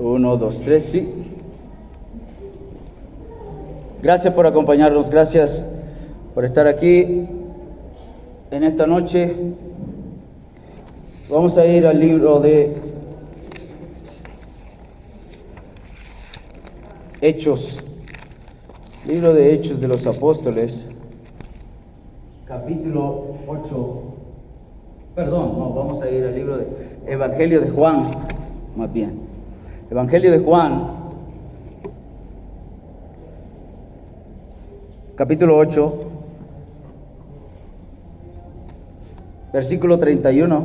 Uno, dos, tres, sí. Gracias por acompañarnos, gracias por estar aquí en esta noche. Vamos a ir al libro de Hechos, libro de Hechos de los Apóstoles, capítulo 8. Vamos a ir al libro de Evangelio de Juan, más bien. Evangelio de Juan, capítulo 8, versículo 31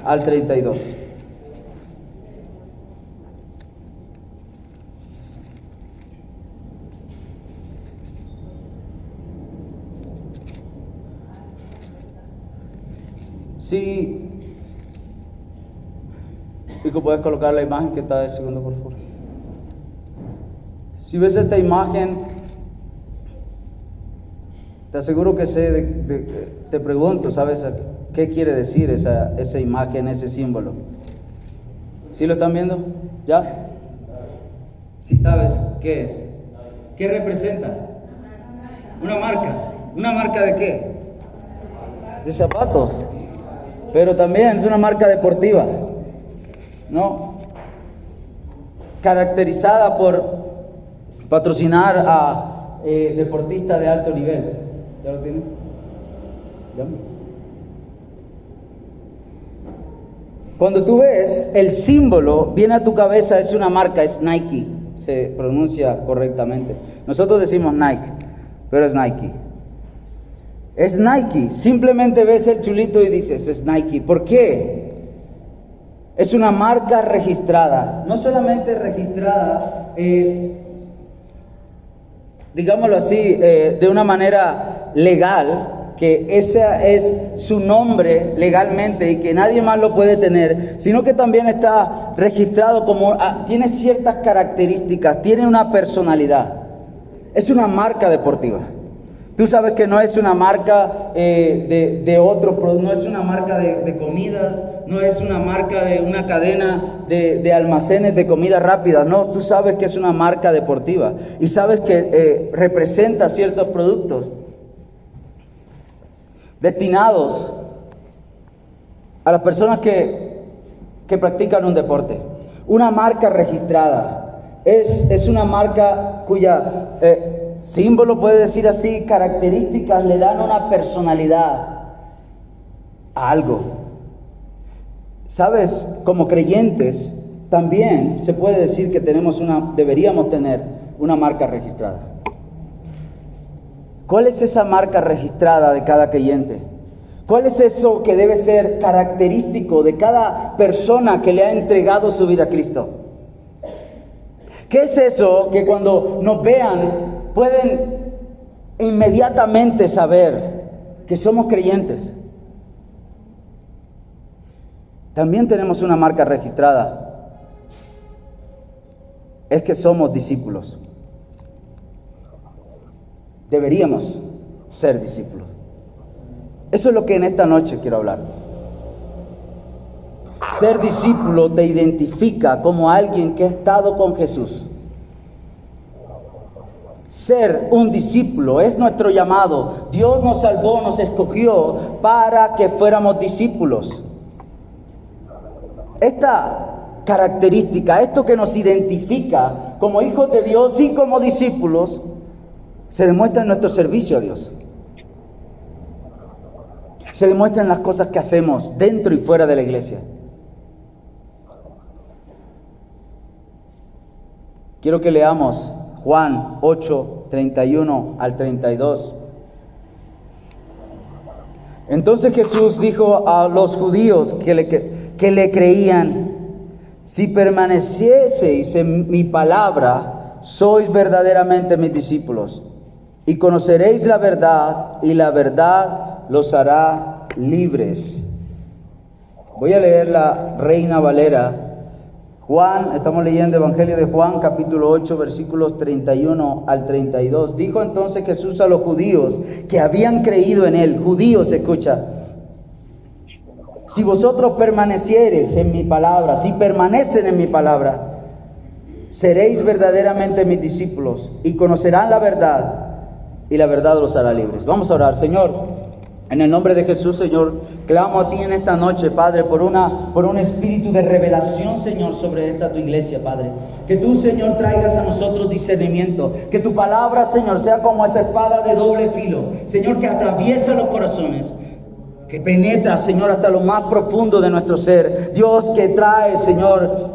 al 32. Sí. Pico, puedes colocar la imagen que está de segundo, por favor. Si ves esta imagen, te aseguro que te pregunto, ¿sabes qué quiere decir esa imagen, ese símbolo? ¿Sí lo están viendo? ¿Ya? ¿Sí sabes qué es? ¿Qué representa? Una marca. ¿Una marca de qué? De zapatos. Pero también es una marca deportiva, ¿no? Caracterizada por patrocinar a deportistas de alto nivel. ¿Ya lo tienen? ¿Ya? Cuando tú ves el símbolo, viene a tu cabeza, es una marca, es Nike, se pronuncia correctamente. Nosotros decimos Nike, pero es Nike. Es Nike, simplemente ves el chulito y dices, es Nike. ¿Por qué? Es una marca registrada, no solamente registrada, digámoslo así, de una manera legal, que ese es su nombre legalmente y que nadie más lo puede tener, sino que también está registrado como, tiene ciertas características, tiene una personalidad. Es una marca deportiva. Tú sabes que no es una marca de otro producto, no es una marca de comidas, no es una marca de una cadena de almacenes de comida rápida, no, tú sabes que es una marca deportiva y sabes que representa ciertos productos destinados a las personas que practican un deporte. Una marca registrada es una marca cuya símbolo, puede decir así, características le dan una personalidad a algo. ¿Sabes? Como creyentes, también se puede decir que deberíamos tener una marca registrada. ¿Cuál es esa marca registrada de cada creyente? ¿Cuál es eso que debe ser característico de cada persona que le ha entregado su vida a Cristo? ¿Qué es eso que cuando nos vean pueden inmediatamente saber que somos creyentes? También tenemos una marca registrada. Es que somos discípulos. Deberíamos ser discípulos. Eso es lo que en esta noche quiero hablar. Ser discípulo te identifica como alguien que ha estado con Jesús. Ser un discípulo es nuestro llamado. Dios nos salvó, nos escogió para que fuéramos discípulos. Esta característica, esto que nos identifica como hijos de Dios y como discípulos, se demuestra en nuestro servicio a Dios. Se demuestra en las cosas que hacemos dentro y fuera de la iglesia. Quiero que leamos Juan 8, 31 al 32. Entonces Jesús dijo a los judíos que le creían: si permanecieseis en mi palabra, sois verdaderamente mis discípulos, y conoceréis la verdad, y la verdad los hará libres. Voy a leer la Reina Valera. Estamos leyendo Evangelio de Juan, capítulo 8, versículos 31 al 32. Dijo entonces Jesús a los judíos que habían creído en él. Judíos, escucha: Si vosotros permaneciereis en mi palabra, si permanecen en mi palabra, seréis verdaderamente mis discípulos y conocerán la verdad y la verdad los hará libres. Vamos a orar. Señor, en el nombre de Jesús, Señor, clamo a ti en esta noche, Padre, por un espíritu de revelación, Señor, sobre esta tu iglesia, Padre. Que tú, Señor, traigas a nosotros discernimiento. Que tu palabra, Señor, sea como esa espada de doble filo, Señor, que atraviesa los corazones, que penetra, Señor, hasta lo más profundo de nuestro ser. Dios, que trae, Señor,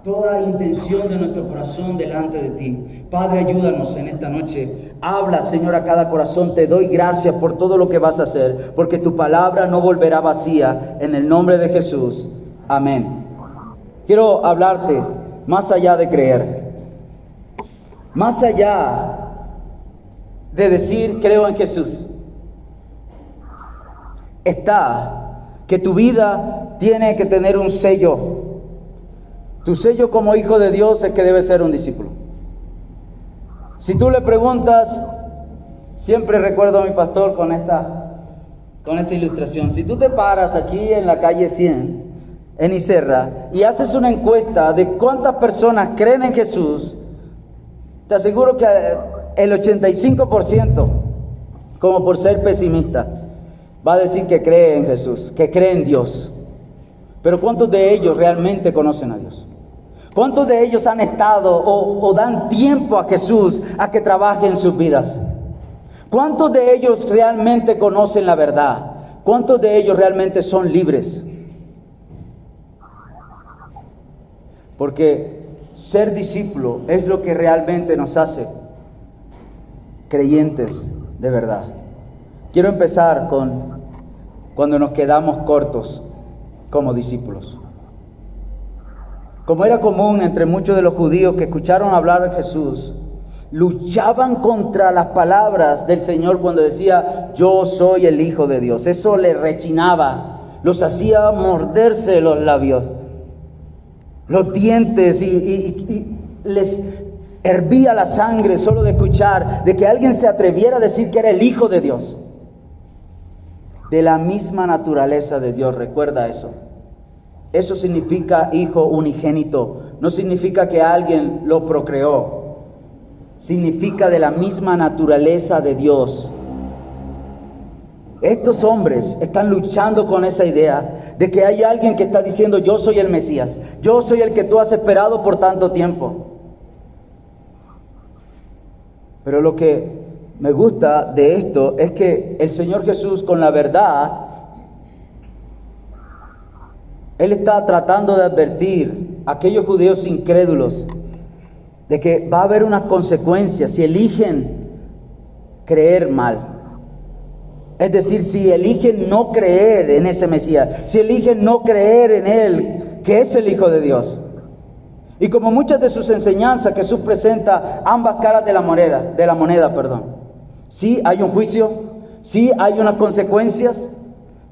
toda intención de nuestro corazón delante de ti. Padre, ayúdanos en esta noche. Habla, Señor, a cada corazón. Te doy gracias por todo lo que vas a hacer, porque tu palabra no volverá vacía. En el nombre de Jesús. Amén. Quiero hablarte más allá de creer. Más allá de decir creo en Jesús. Está que tu vida tiene que tener un sello. Tu sello como hijo de Dios es que debes ser un discípulo. Si tú le preguntas, siempre recuerdo a mi pastor con esa ilustración. Si tú te paras aquí en la calle 100, en Iserra, y haces una encuesta de cuántas personas creen en Jesús, te aseguro que el 85%, como por ser pesimista, va a decir que cree en Jesús, que cree en Dios. Pero ¿cuántos de ellos realmente conocen a Dios? ¿Cuántos de ellos han estado o dan tiempo a Jesús a que trabaje en sus vidas? ¿Cuántos de ellos realmente conocen la verdad? ¿Cuántos de ellos realmente son libres? Porque ser discípulo es lo que realmente nos hace creyentes de verdad. Quiero empezar con cuando nos quedamos cortos como discípulos. Como era común entre muchos de los judíos que escucharon hablar de Jesús, luchaban contra las palabras del Señor cuando decía, yo soy el Hijo de Dios. Eso les rechinaba, los hacía morderse los labios, los dientes y les hervía la sangre solo de escuchar, de que alguien se atreviera a decir que era el Hijo de Dios. De la misma naturaleza de Dios, recuerda eso. Eso significa hijo unigénito. No significa que alguien lo procreó. Significa de la misma naturaleza de Dios. Estos hombres están luchando con esa idea de que hay alguien que está diciendo yo soy el Mesías. Yo soy el que tú has esperado por tanto tiempo. Pero lo que me gusta de esto es que el Señor Jesús con la verdad, Él está tratando de advertir a aquellos judíos incrédulos de que va a haber unas consecuencias si eligen creer mal. Es decir, si eligen no creer en ese Mesías, si eligen no creer en Él, que es el Hijo de Dios. Y como muchas de sus enseñanzas, Jesús presenta ambas caras de la moneda. Sí hay un juicio, sí hay unas consecuencias,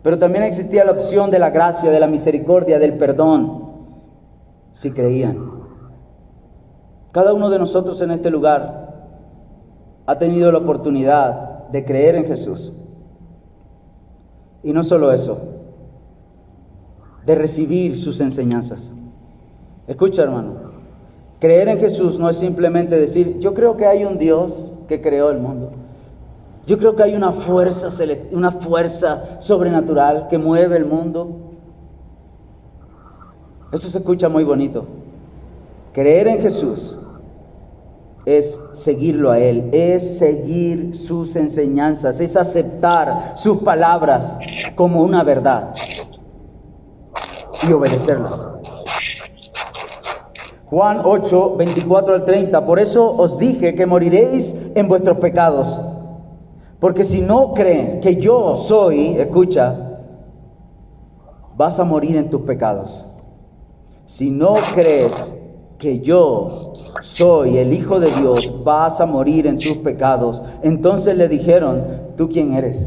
pero también existía la opción de la gracia, de la misericordia, del perdón, si creían. Cada uno de nosotros en este lugar ha tenido la oportunidad de creer en Jesús. Y no solo eso, de recibir sus enseñanzas. Escucha, hermano, creer en Jesús no es simplemente decir, yo creo que hay un Dios que creó el mundo. Yo creo que hay una fuerza sobrenatural que mueve el mundo. Eso se escucha muy bonito. Creer en Jesús es seguirlo a Él, es seguir sus enseñanzas, es aceptar sus palabras como una verdad y obedecerlas. Juan 8, 24 al 30, por eso os dije que moriréis en vuestros pecados, porque si no crees que yo soy, escucha, vas a morir en tus pecados. Si no crees que yo soy el Hijo de Dios, vas a morir en tus pecados. Entonces le dijeron, ¿tú quién eres?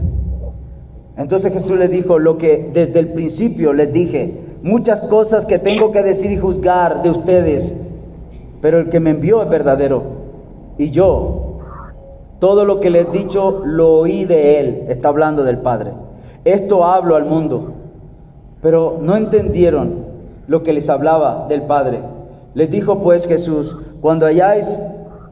Entonces Jesús les dijo lo que desde el principio les dije, muchas cosas que tengo que decir y juzgar de ustedes, pero el que me envió es verdadero, y yo, todo lo que les he dicho, lo oí de Él, está hablando del Padre. Esto hablo al mundo. Pero no entendieron lo que les hablaba del Padre. Les dijo pues Jesús: cuando hayáis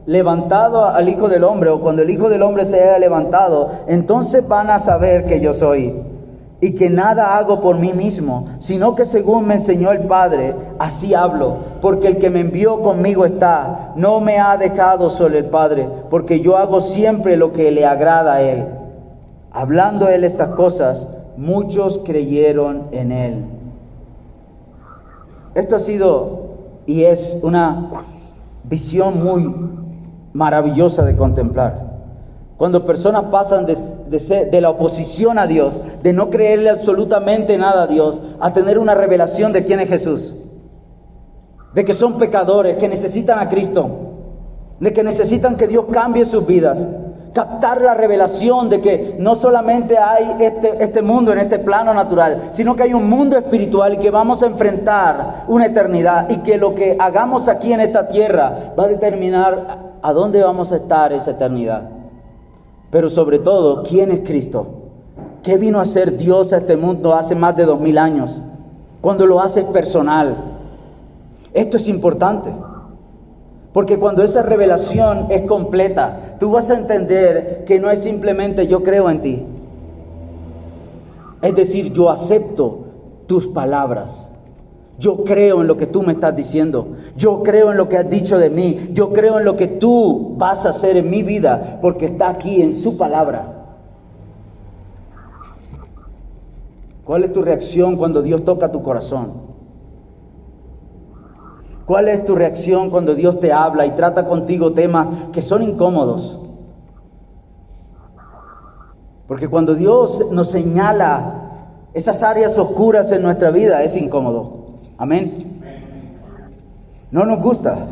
levantado al Hijo del Hombre, o cuando el Hijo del Hombre se haya levantado, entonces van a saber que yo soy, y que nada hago por mí mismo, sino que según me enseñó el Padre, así hablo. Porque el que me envió conmigo está, no me ha dejado solo el Padre, porque yo hago siempre lo que le agrada a Él. Hablando Él estas cosas, muchos creyeron en Él. Esto ha sido y es una visión muy maravillosa de contemplar. Cuando personas pasan de la oposición a Dios, de no creerle absolutamente nada a Dios, a tener una revelación de quién es Jesús, de que son pecadores, que necesitan a Cristo, de que necesitan que Dios cambie sus vidas, captar la revelación de que no solamente hay este mundo en este plano natural, sino que hay un mundo espiritual y que vamos a enfrentar una eternidad, y que lo que hagamos aquí en esta tierra va a determinar a dónde vamos a estar esa eternidad. Pero sobre todo, ¿quién es Cristo? ¿Qué vino a hacer Dios a este mundo hace más de 2000 años? Cuando lo haces personal. Esto es importante. Porque cuando esa revelación es completa, tú vas a entender que no es simplemente yo creo en ti. Es decir, yo acepto tus palabras. Yo creo en lo que tú me estás diciendo. Yo creo en lo que has dicho de mí. Yo creo en lo que tú vas a hacer en mi vida, porque está aquí en su palabra. ¿Cuál es tu reacción cuando Dios toca tu corazón? ¿Cuál es tu reacción cuando Dios te habla y trata contigo temas que son incómodos? Porque cuando Dios nos señala esas áreas oscuras en nuestra vida, es incómodo. Amén. No nos gusta.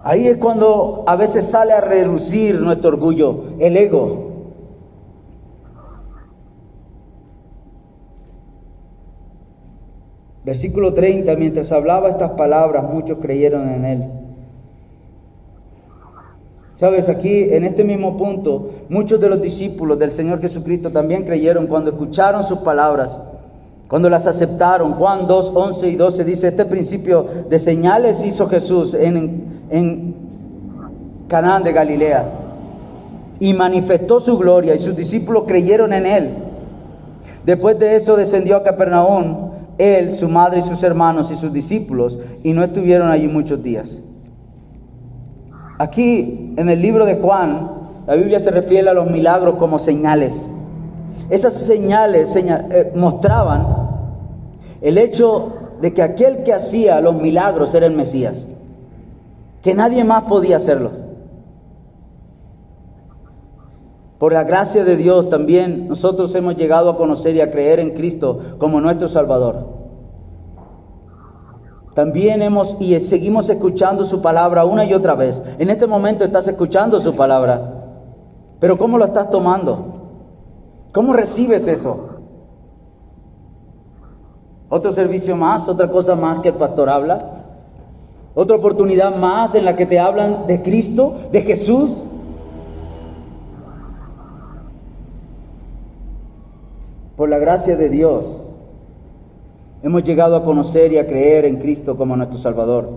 Ahí es cuando a veces sale a relucir nuestro orgullo, el ego. Versículo 30, mientras hablaba estas palabras, muchos creyeron en Él. Sabes, aquí en este mismo punto, muchos de los discípulos del Señor Jesucristo también creyeron cuando escucharon sus palabras, cuando las aceptaron. Juan 2, 11 y 12 dice: este principio de señales hizo Jesús en Canaán de Galilea, y manifestó su gloria, y sus discípulos creyeron en Él. Después de eso descendió a Capernaum, Él, su madre y sus hermanos y sus discípulos, y no estuvieron allí muchos días. Aquí en el libro de Juan, la Biblia se refiere a los milagros como señales. Esas señales mostraban el hecho de que aquel que hacía los milagros era el Mesías, que nadie más podía hacerlos. Por la gracia de Dios también nosotros hemos llegado a conocer y a creer en Cristo como nuestro Salvador. También seguimos escuchando su palabra una y otra vez. En este momento estás escuchando su palabra, pero ¿cómo lo estás tomando? ¿Cómo recibes eso? ¿Otro servicio más? ¿Otra cosa más que el pastor habla? ¿Otra oportunidad más en la que te hablan de Cristo, de Jesús? Por la gracia de Dios, hemos llegado a conocer y a creer en Cristo como nuestro Salvador.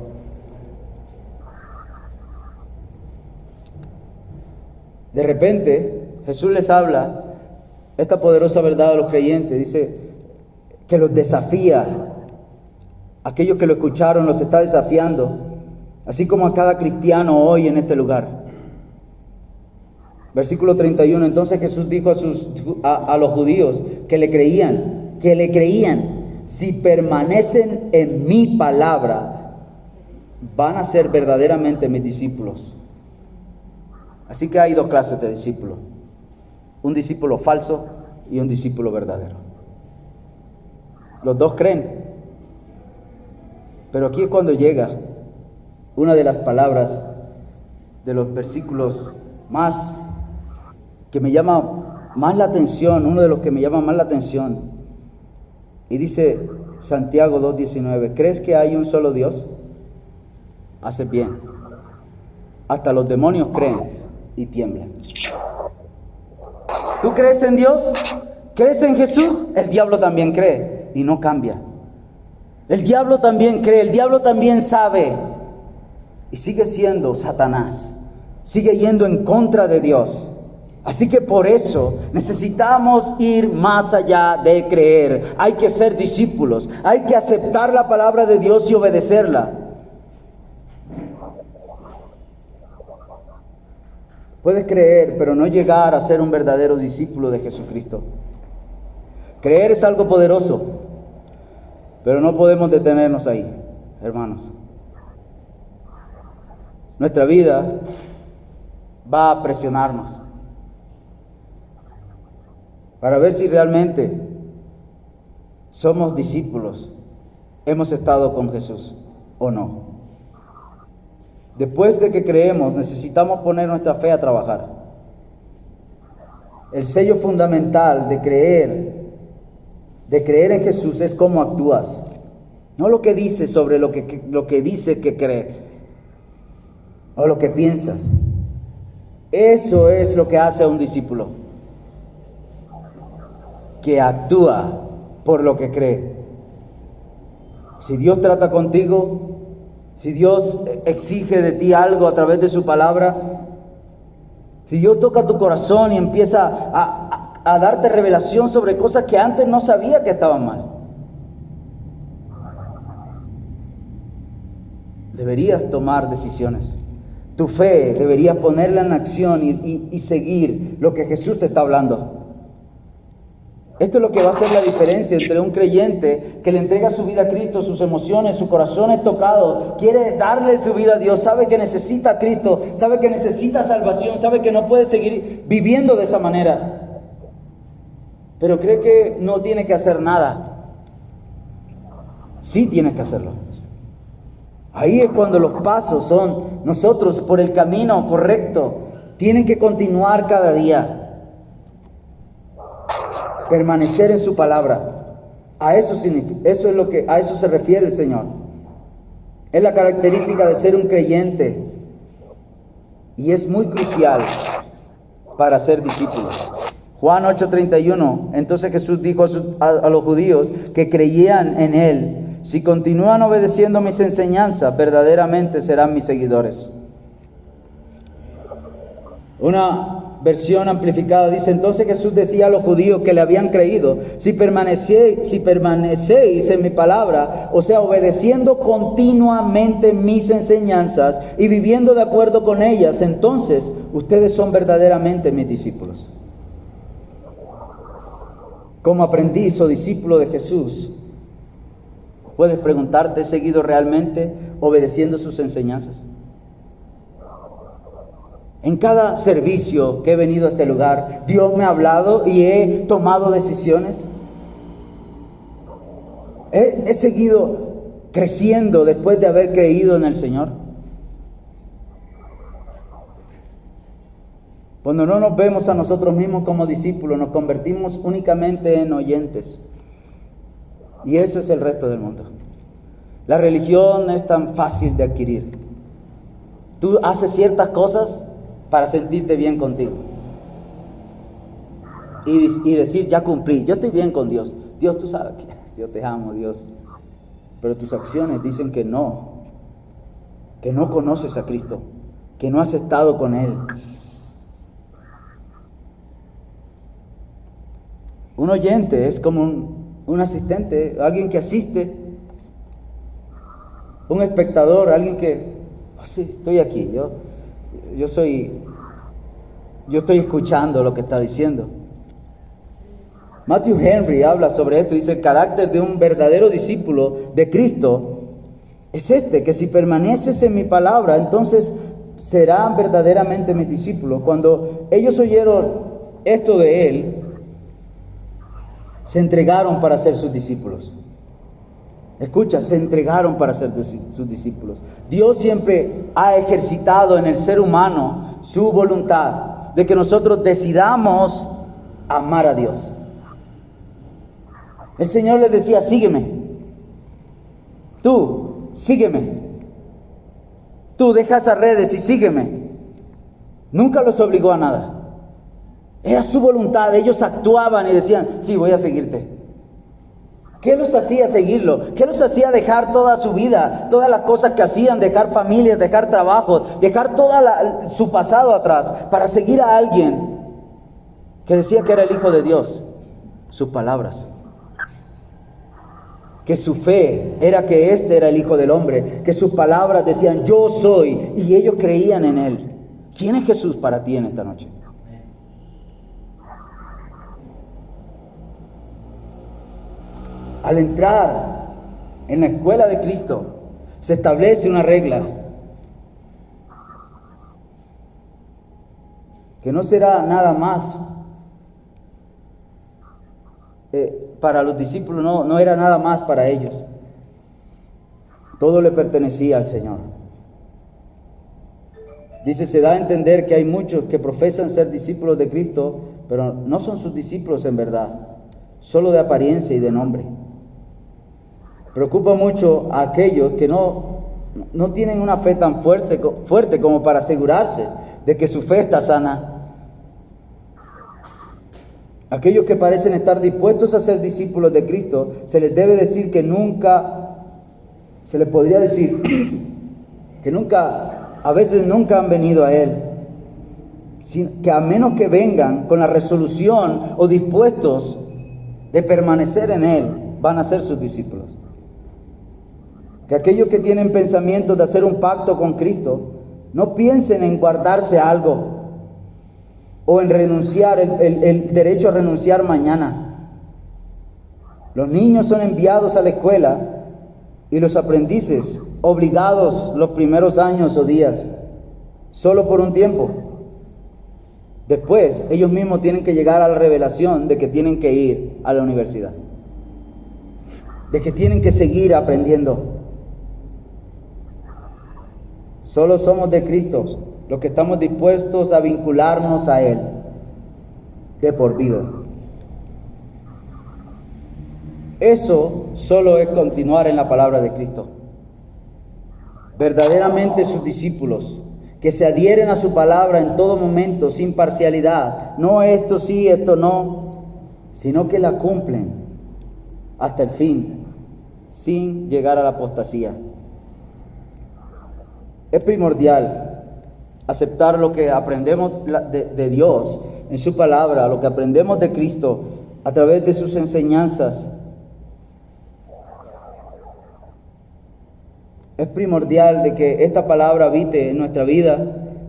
De repente, Jesús les habla esta poderosa verdad a los creyentes. Dice que los desafía. Aquellos que lo escucharon los está desafiando, así como a cada cristiano hoy en este lugar. Versículo 31, entonces Jesús dijo a los judíos que le creían, si permanecen en mi palabra, van a ser verdaderamente mis discípulos. Así que hay dos clases de discípulos: un discípulo falso y un discípulo verdadero. Los dos creen. Pero aquí es cuando llega una de las palabras de los versículos más que me llama más la atención, uno de los que me llama más la atención. Y dice Santiago 2:19, ¿crees que hay un solo Dios? Haces bien. Hasta los demonios creen y tiemblan. ¿Tú crees en Dios? ¿Crees en Jesús? El diablo también cree y no cambia. El diablo también cree, el diablo también sabe y sigue siendo Satanás, sigue yendo en contra de Dios. Así que por eso necesitamos ir más allá de creer. Hay que ser discípulos, hay que aceptar la palabra de Dios y obedecerla. Puedes creer, pero no llegar a ser un verdadero discípulo de Jesucristo. Creer es algo poderoso, pero no podemos detenernos ahí, hermanos. Nuestra vida va a presionarnos para ver si realmente somos discípulos, hemos estado con Jesús o no. Después de que creemos, necesitamos poner nuestra fe a trabajar. El sello fundamental de creer en Jesús es cómo actúas, no lo que dices sobre lo que dice que crees o lo que piensas. Eso es lo que hace a un discípulo, que actúa por lo que cree. Si Dios trata contigo, si Dios exige de ti algo a través de su palabra, si Dios toca tu corazón y empieza a darte revelación sobre cosas que antes no sabía que estaban mal, deberías tomar decisiones. Tu fe deberías ponerla en acción y seguir lo que Jesús te está hablando. Esto es lo que va a hacer la diferencia entre un creyente que le entrega su vida a Cristo, sus emociones, su corazón es tocado, quiere darle su vida a Dios, sabe que necesita a Cristo, sabe que necesita salvación, sabe que no puede seguir viviendo de esa manera, pero cree que no tiene que hacer nada. Sí tienes que hacerlo. Ahí es cuando los pasos son nosotros por el camino correcto. Tienen que continuar cada día. Permanecer en su palabra. A eso se refiere el Señor. Es la característica de ser un creyente. Y es muy crucial para ser discípulo. Juan 8:31. Entonces Jesús dijo a los judíos que creían en Él: si continúan obedeciendo mis enseñanzas, verdaderamente serán mis seguidores. Una versión amplificada dice: entonces Jesús decía a los judíos que le habían creído: si permanecéis en mi palabra, o sea, obedeciendo continuamente mis enseñanzas y viviendo de acuerdo con ellas, entonces ustedes son verdaderamente mis discípulos. Como aprendiz o discípulo de Jesús, puedes preguntarte: ¿he seguido realmente obedeciendo sus enseñanzas? En cada servicio que he venido a este lugar, Dios me ha hablado y he tomado decisiones. He seguido creciendo después de haber creído en el Señor. Cuando no nos vemos a nosotros mismos como discípulos, nos convertimos únicamente en oyentes. Y eso es el resto del mundo. La religión es tan fácil de adquirir. Tú haces ciertas cosas para sentirte bien contigo. Y decir: ya cumplí, yo estoy bien con Dios. Dios, tú sabes que yo te amo, Dios. Pero tus acciones dicen que no conoces a Cristo, que no has estado con Él. Un oyente es como un asistente, alguien que asiste, un espectador, alguien que: oh, sí, estoy aquí, yo estoy escuchando lo que está diciendo. Matthew Henry habla sobre esto, dice: el carácter de un verdadero discípulo de Cristo es que si permaneces en mi palabra, entonces serán verdaderamente mis discípulos. Cuando ellos oyeron esto de Él, se entregaron para ser sus discípulos. Escucha, se entregaron para ser sus discípulos. Dios siempre ha ejercitado en el ser humano su voluntad de que nosotros decidamos amar a Dios. El Señor les decía: sígueme. Tú, sígueme. Tú deja esas redes y sígueme. Nunca los obligó a nada. Era su voluntad. Ellos actuaban y decían, sí, voy a seguirte. ¿Qué los hacía seguirlo? ¿Qué los hacía dejar toda su vida? Todas las cosas que hacían, dejar familias, dejar trabajo, dejar su pasado atrás para seguir a alguien que decía que era el Hijo de Dios. Sus palabras. Que su fe era que este era el Hijo del Hombre. Que sus palabras decían, yo soy. Y ellos creían en Él. ¿Quién es Jesús para ti en esta noche? Al entrar en la escuela de Cristo, se establece una regla. Que no será nada más. Para los discípulos no era nada más para ellos. Todo le pertenecía al Señor. Dice, se da a entender que hay muchos que profesan ser discípulos de Cristo, pero no son sus discípulos en verdad, solo de apariencia y de nombre. Preocupa mucho a aquellos que no tienen una fe tan fuerte como para asegurarse de que su fe está sana. Aquellos que parecen estar dispuestos a ser discípulos de Cristo, se les debe decir que nunca, se les podría decir que nunca, a veces nunca han venido a Él. Que a menos que vengan con la resolución o dispuestos de permanecer en Él, van a ser sus discípulos. Que aquellos que tienen pensamientos de hacer un pacto con Cristo, no piensen en guardarse algo o en renunciar, el derecho a renunciar mañana. Los niños son enviados a la escuela y los aprendices obligados los primeros años o días, solo por un tiempo. Después, ellos mismos tienen que llegar a la revelación de que tienen que ir a la universidad, de que tienen que seguir aprendiendo. Solo somos de Cristo los que estamos dispuestos a vincularnos a Él de por vida. Eso solo es continuar en la palabra de Cristo. Verdaderamente sus discípulos, que se adhieren a su palabra en todo momento, sin parcialidad, no esto sí, esto no, sino que la cumplen hasta el fin, sin llegar a la apostasía. Es primordial aceptar lo que aprendemos de Dios en su palabra, lo que aprendemos de Cristo a través de sus enseñanzas. Es primordial de que esta palabra habite en nuestra vida,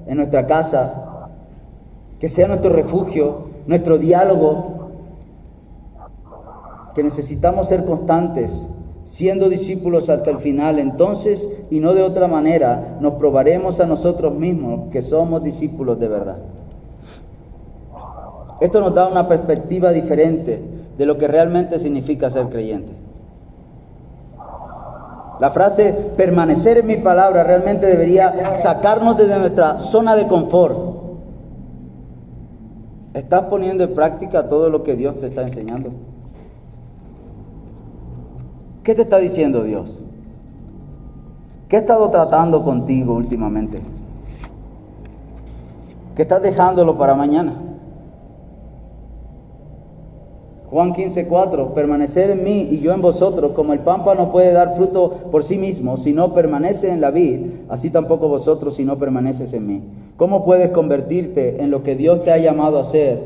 en nuestra casa, que sea nuestro refugio, nuestro diálogo, que necesitamos ser constantes, siendo discípulos hasta el final. Entonces, y no de otra manera, nos probaremos a nosotros mismos que somos discípulos de verdad. Esto nos da una perspectiva diferente de lo que realmente significa ser creyente. La frase permanecer en mi palabra realmente debería sacarnos de nuestra zona de confort. ¿Estás poniendo en práctica todo lo que Dios te está enseñando? ¿Qué te está diciendo Dios? ¿Qué ha estado tratando contigo últimamente? ¿Qué estás dejándolo para mañana? Juan 15:4, permanecer en mí y yo en vosotros, como el pámpano no puede dar fruto por sí mismo, si no permanece en la vid, así tampoco vosotros si no permaneces en mí. ¿Cómo puedes convertirte en lo que Dios te ha llamado a ser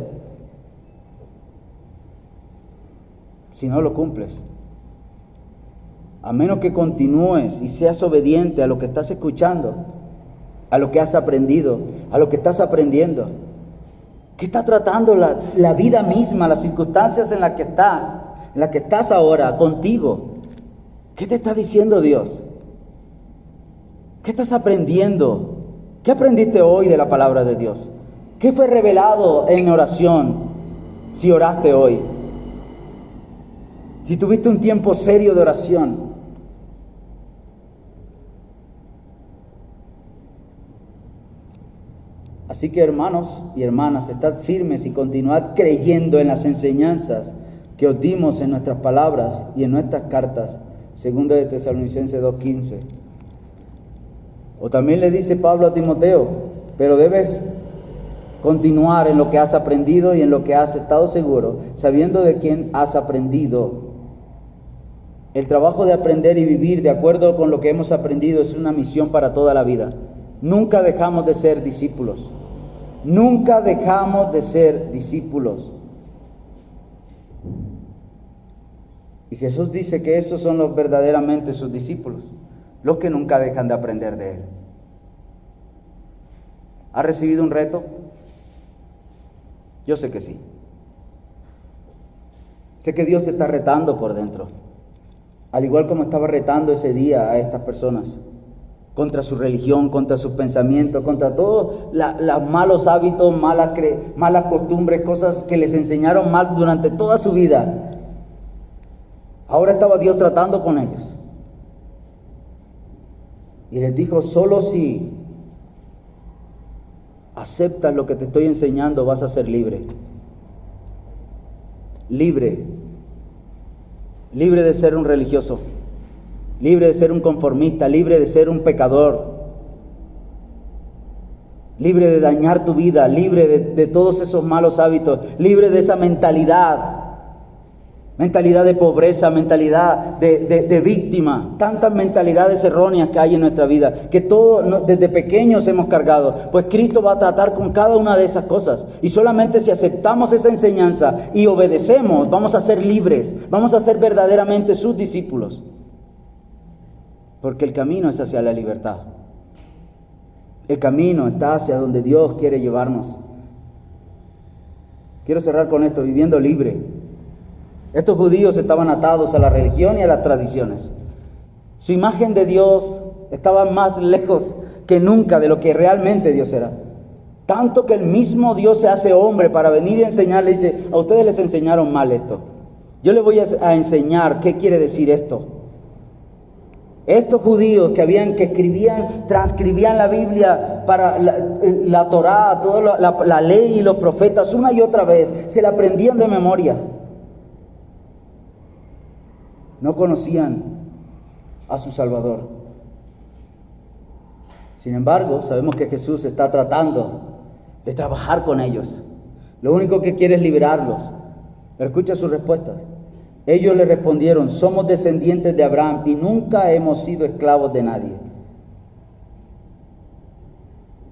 si no lo cumples? A menos que continúes y seas obediente a lo que estás escuchando, a lo que has aprendido, a lo que estás aprendiendo. ¿Qué está tratando la vida misma, las circunstancias en las que estás ahora contigo? ¿Qué te está diciendo Dios? ¿Qué estás aprendiendo? ¿Qué aprendiste hoy de la palabra de Dios? ¿Qué fue revelado en oración si oraste hoy? Si tuviste un tiempo serio de oración. Así que, hermanos y hermanas, estad firmes y continuad creyendo en las enseñanzas que os dimos en nuestras palabras y en nuestras cartas. 2 de Tesalonicenses 2:15. O también le dice Pablo a Timoteo, pero debes continuar en lo que has aprendido y en lo que has estado seguro, sabiendo de quién has aprendido. El trabajo de aprender y vivir de acuerdo con lo que hemos aprendido es una misión para toda la vida. Nunca dejamos de ser discípulos. Nunca dejamos de ser discípulos. Y Jesús dice que esos son los verdaderamente sus discípulos, los que nunca dejan de aprender de Él. ¿Has recibido un reto? Yo sé que sí. Sé que Dios te está retando por dentro, al igual como estaba retando ese día a estas personas, contra su religión, contra sus pensamientos, contra todos los malos hábitos, malas costumbres, cosas que les enseñaron mal durante toda su vida. Ahora estaba Dios tratando con ellos. Y les dijo, solo si aceptas lo que te estoy enseñando, vas a ser libre. Libre. Libre de ser un religioso. Libre de ser un conformista. Libre de ser un pecador. Libre de dañar tu vida. Libre de todos esos malos hábitos. Libre de esa mentalidad. Mentalidad de pobreza, mentalidad de víctima, tantas mentalidades erróneas que hay en nuestra vida, que todos desde pequeños hemos cargado. Pues Cristo va a tratar con cada una de esas cosas. Y solamente si aceptamos esa enseñanza y obedecemos, vamos a ser libres, vamos a ser verdaderamente sus discípulos. Porque el camino es hacia la libertad. El camino está hacia donde Dios quiere llevarnos. Quiero cerrar con esto, viviendo libre. Estos judíos estaban atados a la religión y a las tradiciones. Su imagen de Dios estaba más lejos que nunca de lo que realmente Dios era. Tanto que el mismo Dios se hace hombre para venir y enseñarle. Dice, a ustedes les enseñaron mal esto. Yo les voy a enseñar qué quiere decir esto. Estos judíos que escribían, transcribían la Biblia para la Torá, toda la ley y los profetas una y otra vez, se la aprendían de memoria. No conocían a su Salvador. Sin embargo, sabemos que Jesús está tratando de trabajar con ellos. Lo único que quiere es liberarlos. Pero escucha su respuesta. Ellos le respondieron, somos descendientes de Abraham y nunca hemos sido esclavos de nadie.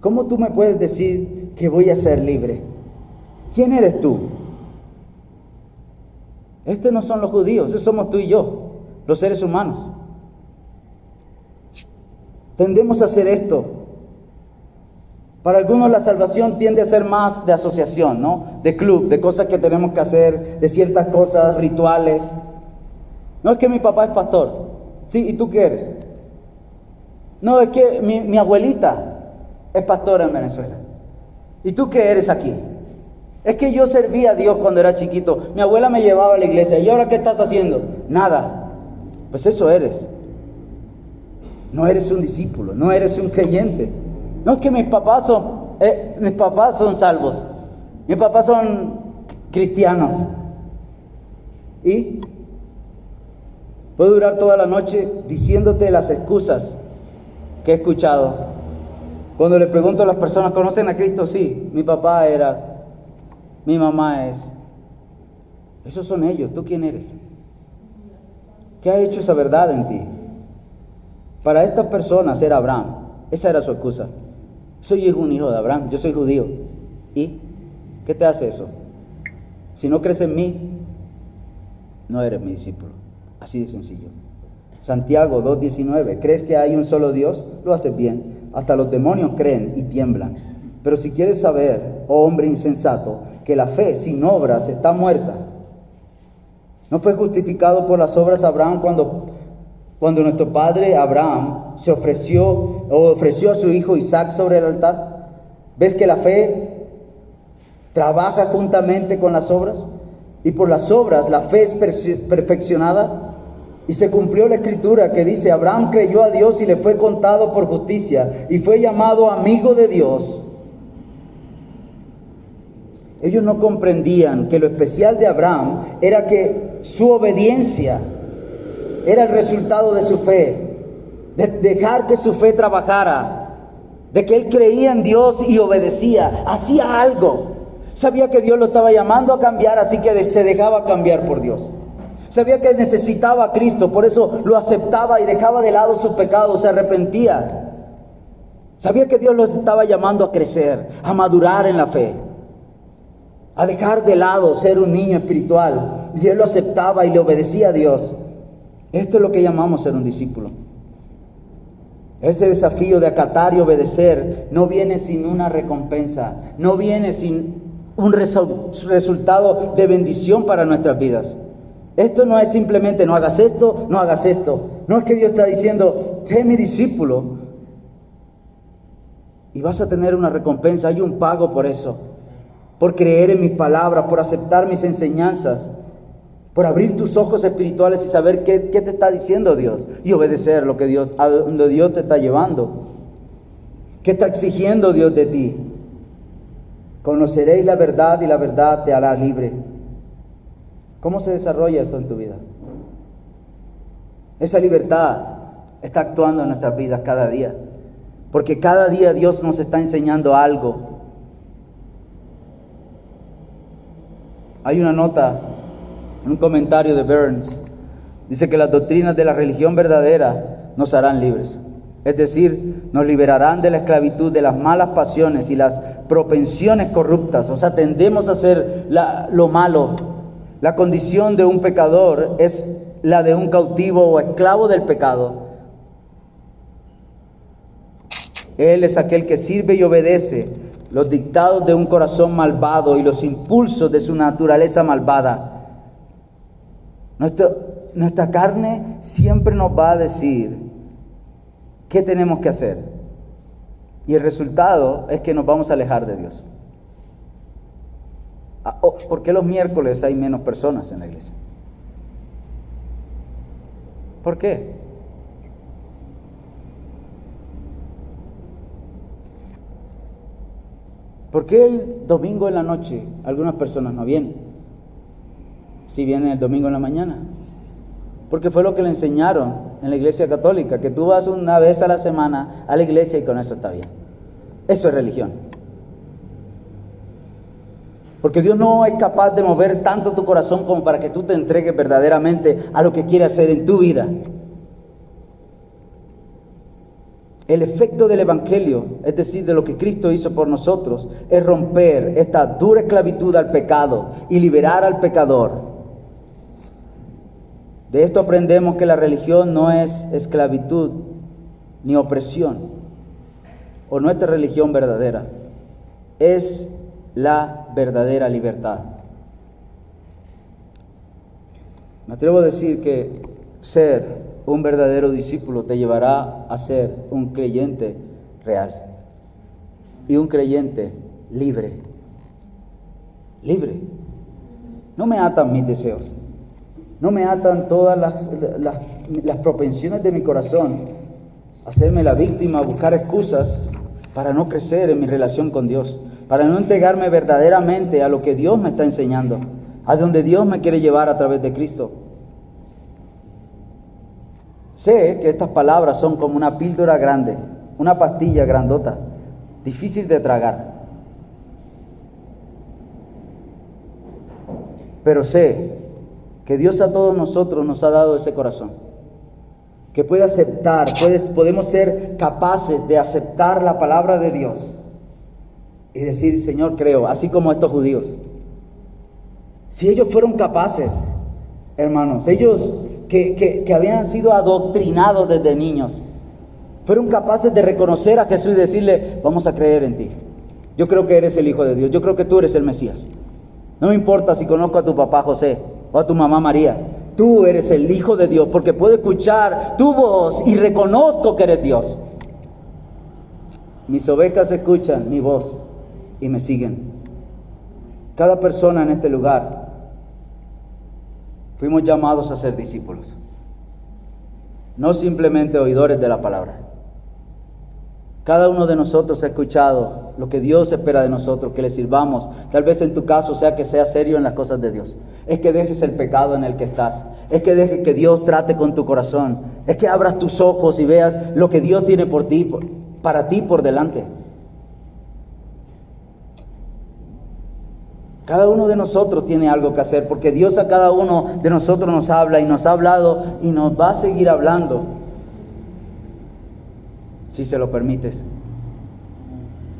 ¿Cómo tú me puedes decir que voy a ser libre? ¿Quién eres tú? Estos no son los judíos, esos somos tú y yo, los seres humanos. Tendemos a hacer esto. Para algunos la salvación tiende a ser más de asociación, ¿no? De club, de cosas que tenemos que hacer, de ciertas cosas, rituales. No es que mi papá es pastor. Sí, ¿y tú qué eres? No, es que mi abuelita es pastora en Venezuela. ¿Y tú qué eres aquí? Es que yo servía a Dios cuando era chiquito. Mi abuela me llevaba a la iglesia. ¿Y ahora qué estás haciendo? Nada. Pues eso eres. No eres un discípulo, no eres un creyente. No es que mis papás son salvos. Mis papás son cristianos. Y puedo durar toda la noche diciéndote las excusas que he escuchado. Cuando le pregunto a las personas, ¿conocen a Cristo? Sí, mi papá era... Mi mamá es. Esos son ellos. ¿Tú quién eres? ¿Qué ha hecho esa verdad en ti? Para estas personas era Abraham. Esa era su excusa. Soy un hijo de Abraham. Yo soy judío. ¿Y qué te hace eso? Si no crees en mí, no eres mi discípulo. Así de sencillo. Santiago 2:19. ¿Crees que hay un solo Dios? Lo haces bien. Hasta los demonios creen y tiemblan. Pero si quieres saber, oh hombre insensato, que la fe sin obras está muerta. ¿No fue justificado por las obras Abraham cuando nuestro padre Abraham ofreció a su hijo Isaac sobre el altar? ¿Ves que la fe trabaja juntamente con las obras? Y por las obras la fe es perfeccionada. Y se cumplió la escritura que dice, Abraham creyó a Dios y le fue contado por justicia y fue llamado amigo de Dios. Ellos no comprendían que lo especial de Abraham era que su obediencia era el resultado de su fe, de dejar que su fe trabajara, de que él creía en Dios y obedecía, hacía algo. Sabía que Dios lo estaba llamando a cambiar, así que se dejaba cambiar por Dios. Sabía que necesitaba a Cristo, por eso lo aceptaba y dejaba de lado sus pecados, se arrepentía. Sabía que Dios los estaba llamando a crecer, a madurar en la fe, a dejar de lado ser un niño espiritual. Y él lo aceptaba y le obedecía a Dios. Esto es lo que llamamos ser un discípulo. Este desafío de acatar y obedecer no viene sin una recompensa, no viene sin un resultado de bendición para nuestras vidas. Esto no es simplemente no hagas esto, no hagas esto. No es que Dios está diciendo, sé mi discípulo y vas a tener una recompensa. Hay un pago por eso, por creer en mis palabras, por aceptar mis enseñanzas, por abrir tus ojos espirituales y saber qué te está diciendo Dios y obedecer a donde Dios te está llevando. ¿Qué está exigiendo Dios de ti? Conoceréis la verdad y la verdad te hará libre. ¿Cómo se desarrolla esto en tu vida? Esa libertad está actuando en nuestras vidas cada día, porque cada día Dios nos está enseñando algo. Hay una nota, un comentario de Burns, dice que las doctrinas de la religión verdadera nos harán libres. Es decir, nos liberarán de la esclavitud de las malas pasiones y las propensiones corruptas. O sea, tendemos a hacer lo malo. La condición de un pecador es la de un cautivo o esclavo del pecado. Él es aquel que sirve y obedece los dictados de un corazón malvado y los impulsos de su naturaleza malvada. Nuestra carne siempre nos va a decir qué tenemos que hacer. Y el resultado es que nos vamos a alejar de Dios. ¿Por qué los miércoles hay menos personas en la iglesia? ¿Por qué? ¿Por qué el domingo en la noche algunas personas no vienen? Si vienen el domingo en la mañana. Porque fue lo que le enseñaron en la iglesia católica, que tú vas una vez a la semana a la iglesia y con eso está bien. Eso es religión. Porque Dios no es capaz de mover tanto tu corazón como para que tú te entregues verdaderamente a lo que quiere hacer en tu vida. El efecto del Evangelio, es decir, de lo que Cristo hizo por nosotros, es romper esta dura esclavitud al pecado y liberar al pecador. De esto aprendemos que la religión no es esclavitud ni opresión, o nuestra religión verdadera es la verdadera libertad. Me atrevo a decir que ser un verdadero discípulo te llevará a ser un creyente real y un creyente libre. Libre. No me atan mis deseos, no me atan todas las propensiones de mi corazón a hacerme la víctima, a buscar excusas para no crecer en mi relación con Dios, para no entregarme verdaderamente a lo que Dios me está enseñando, a donde Dios me quiere llevar a través de Cristo. Sé que estas palabras son como una píldora grande, una pastilla grandota, difícil de tragar. Pero sé que Dios a todos nosotros nos ha dado ese corazón, que puede aceptar, podemos ser capaces de aceptar la palabra de Dios y decir, Señor, creo, así como estos judíos. Si ellos fueron capaces, hermanos, ellos que habían sido adoctrinados desde niños, fueron capaces de reconocer a Jesús y decirle, vamos a creer en ti. Yo creo que eres el Hijo de Dios, yo creo que tú eres el Mesías. No me importa si conozco a tu papá José o a tu mamá María, tú eres el Hijo de Dios, porque puedo escuchar tu voz y reconozco que eres Dios. Mis ovejas escuchan mi voz y me siguen. Cada persona en este lugar fuimos llamados a ser discípulos, no simplemente oidores de la palabra. Cada uno de nosotros ha escuchado lo que Dios espera de nosotros, que le sirvamos. Tal vez en tu caso sea que seas serio en las cosas de Dios. Es que dejes el pecado en el que estás. Es que dejes que Dios trate con tu corazón. Es que abras tus ojos y veas lo que Dios tiene por ti, para ti por delante. Cada uno de nosotros tiene algo que hacer, porque Dios a cada uno de nosotros nos habla y nos ha hablado y nos va a seguir hablando, si se lo permites.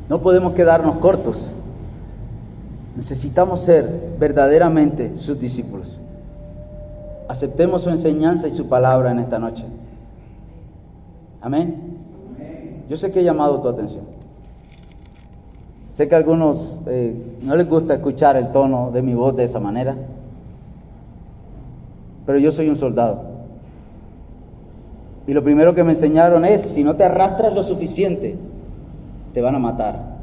No podemos quedarnos cortos. Necesitamos ser verdaderamente sus discípulos. Aceptemos su enseñanza y su palabra en esta noche. Amén. Yo sé que he llamado tu atención. Sé que a algunos no les gusta escuchar el tono de mi voz de esa manera, pero yo soy un soldado. Y lo primero que me enseñaron es, si no te arrastras lo suficiente, te van a matar.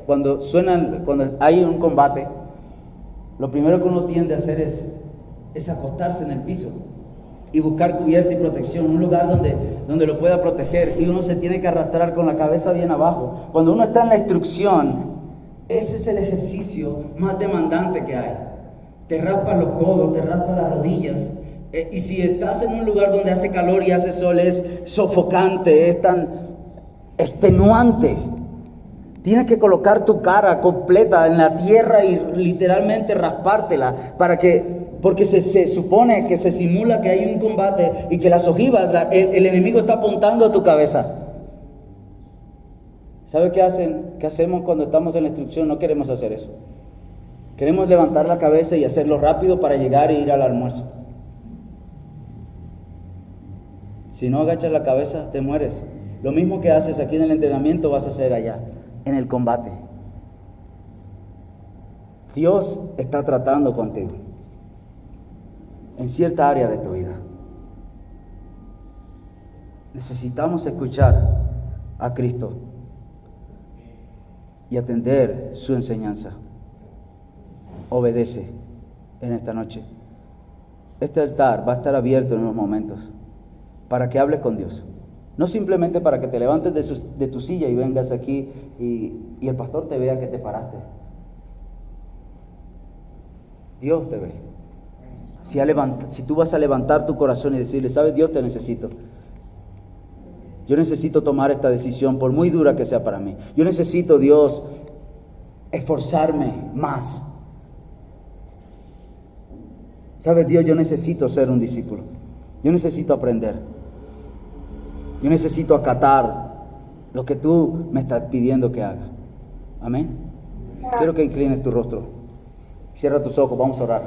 Cuando hay un combate, lo primero que uno tiende a hacer es acostarse en el piso y buscar cubierta y protección, un lugar donde lo pueda proteger, y uno se tiene que arrastrar con la cabeza bien abajo. Cuando uno está en la instrucción, ese es el ejercicio más demandante que hay. Te raspas los codos, te raspas las rodillas, y si estás en un lugar donde hace calor y hace sol, es sofocante, es tan extenuante. Tienes que colocar tu cara completa en la tierra y literalmente raspártela porque se supone que se simula que hay un combate y que las ojivas, el enemigo está apuntando a tu cabeza. ¿Sabe qué hacemos cuando estamos en la instrucción? No queremos hacer eso. Queremos levantar la cabeza y hacerlo rápido para llegar e ir al almuerzo. Si no agachas la cabeza, te mueres. Lo mismo que haces aquí en el entrenamiento, vas a hacer allá, en el combate. Dios está tratando contigo en cierta área de tu vida. Necesitamos escuchar a Cristo y atender su enseñanza. Obedece en esta noche. Este altar va a estar abierto en unos momentos para que hables con Dios. No simplemente para que te levantes de tu silla y vengas aquí y el pastor te vea que te paraste. Dios te ve. Si tú vas a levantar tu corazón y decirle, ¿sabes? Dios, te necesito. Yo necesito tomar esta decisión, por muy dura que sea para mí. Yo necesito, Dios, esforzarme más. ¿Sabes, Dios? Yo necesito ser un discípulo. Yo necesito aprender. Yo necesito acatar lo que tú me estás pidiendo que haga. Amén. Quiero que inclines tu rostro. Cierra tus ojos, vamos a orar.